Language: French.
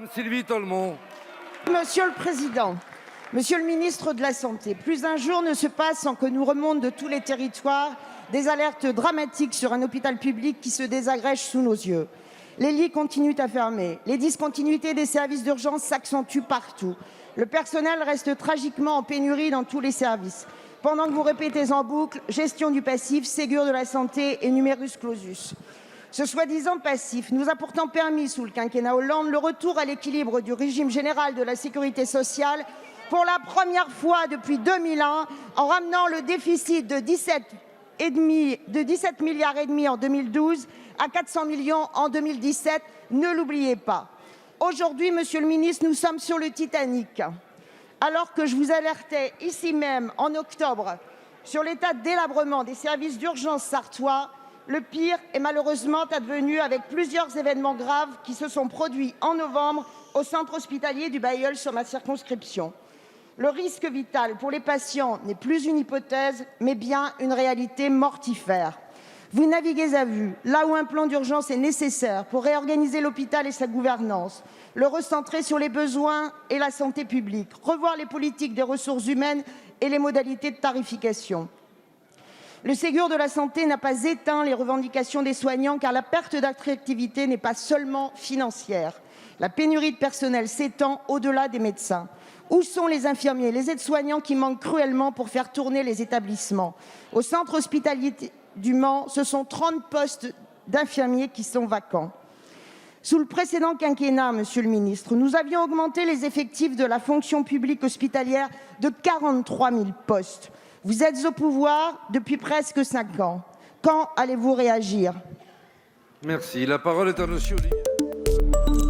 Madame Sylvie Talmont. Monsieur le Président, Monsieur le Ministre de la Santé, plus d'un jour ne se passe sans que nous remontent de tous les territoires des alertes dramatiques sur un hôpital public qui se désagrège sous nos yeux. Les lits continuent à fermer, les discontinuités des services d'urgence s'accentuent partout. Le personnel reste tragiquement en pénurie dans tous les services. Pendant que vous répétez en boucle gestion du passif, Ségur de la santé et numerus clausus. Ce soi-disant passif nous a pourtant permis, sous le quinquennat Hollande, le retour à l'équilibre du régime général de la sécurité sociale pour la première fois depuis 2001, en ramenant le déficit de 17,5 milliards en 2012 à 400 millions en 2017. Ne l'oubliez pas. Aujourd'hui, Monsieur le Ministre, nous sommes sur le Titanic. Alors que je vous alertais ici même en octobre sur l'état de délabrement des services d'urgence sarthois, le pire est malheureusement advenu avec plusieurs événements graves qui se sont produits en novembre au centre hospitalier du Bailleul sur ma circonscription. Le risque vital pour les patients n'est plus une hypothèse, mais bien une réalité mortifère. Vous naviguez à vue, là où un plan d'urgence est nécessaire pour réorganiser l'hôpital et sa gouvernance, le recentrer sur les besoins et la santé publique, revoir les politiques des ressources humaines et les modalités de tarification. Le Ségur de la santé n'a pas éteint les revendications des soignants, car la perte d'attractivité n'est pas seulement financière. La pénurie de personnel s'étend au-delà des médecins. Où sont les infirmiers, les aides-soignants qui manquent cruellement pour faire tourner les établissements? Au centre hospitalier du Mans, ce sont 30 postes d'infirmiers qui sont vacants. Sous le précédent quinquennat, Monsieur le Ministre, nous avions augmenté les effectifs de la fonction publique hospitalière de 43 000 postes. Vous êtes au pouvoir depuis presque 5 ans. Quand allez-vous réagir? Merci. La parole est à Monsieur Olivier.